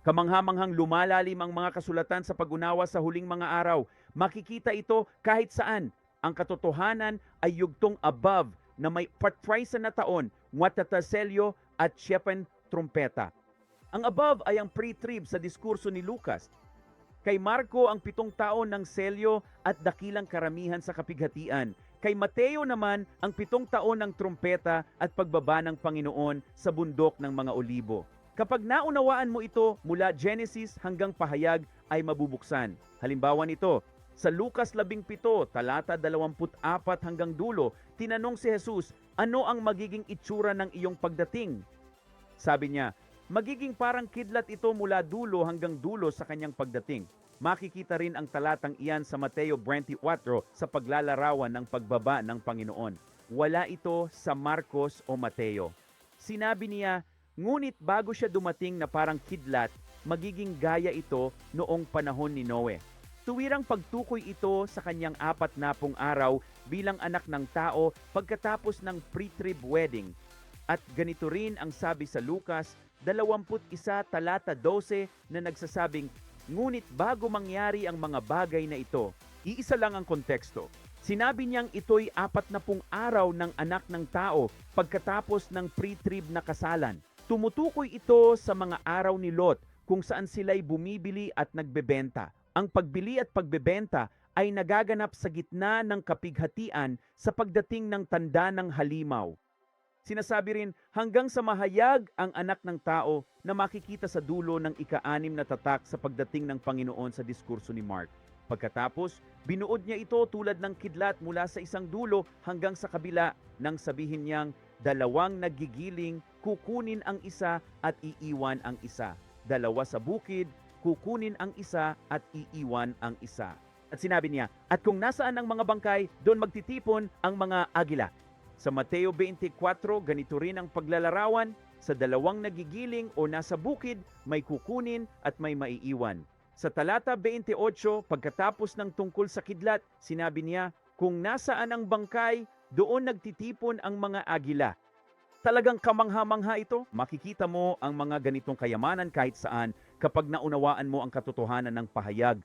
Kamangha-manghang lumalalim ang mga kasulatan sa pag-unawa sa huling mga araw. Makikita ito kahit saan. Ang katotohanan ay yugtong above na may patrisa na taon, Watataselyo at Siepen Trumpeta. Ang above ay ang pre-trib sa diskurso ni Lucas. Kay Marco ang 7 taon ng selyo at dakilang karamihan sa kapighatian. Kay Mateo naman ang 7 taon ng trumpeta at pagbaba ng Panginoon sa bundok ng mga olibo. Kapag naunawaan mo ito mula Genesis hanggang pahayag ay mabubuksan. Halimbawa nito, sa Lucas 17, talata 24 hanggang dulo, tinanong si Jesus, ano ang magiging itsura ng iyong pagdating? Sabi niya, magiging parang kidlat ito mula dulo hanggang dulo sa kanyang pagdating. Makikita rin ang talatang iyan sa Mateo 24 sa paglalarawan ng pagbaba ng Panginoon. Wala ito sa Marcos o Mateo. Sinabi niya, ngunit bago siya dumating na parang kidlat, magiging gaya ito noong panahon ni Noe. Tuwirang pagtukoy ito sa kanyang 40 araw bilang anak ng tao pagkatapos ng pre-trib wedding. At ganito rin ang sabi sa Lucas 21 talata 12 na nagsasabing, ngunit bago mangyari ang mga bagay na ito, iisa lang ang konteksto. Sinabi niyang ito'y 40 araw ng anak ng tao pagkatapos ng pre-trib na kasalan. Tumutukoy ito sa mga araw ni Lot kung saan sila'y bumibili at nagbebenta. Ang pagbili at pagbebenta ay nagaganap sa gitna ng kapighatian sa pagdating ng tanda ng halimaw. Sinasabi rin hanggang sa mahayag ang anak ng tao na makikita sa dulo ng ika-6 na tatak sa pagdating ng Panginoon sa diskurso ni Mark. Pagkatapos, binuod niya ito tulad ng kidlat mula sa isang dulo hanggang sa kabila nang sabihin niyang 2 naggigiling, kukunin ang isa at iiwan ang isa. 2 sa bukid, kukunin ang isa at iiwan ang isa. At sinabi niya, at kung nasaan ang mga bangkay, doon magtitipon ang mga agila. Sa Mateo 24, ganito rin ang paglalarawan, sa 2 nagigiling o nasa bukid, may kukunin at may maiiwan. Sa talata 28, pagkatapos ng tungkol sa kidlat, sinabi niya, kung nasaan ang bangkay, doon nagtitipon ang mga agila. Talagang kamangha-mangha ito. Makikita mo ang mga ganitong kayamanan kahit saan kapag naunawaan mo ang katotohanan ng pahayag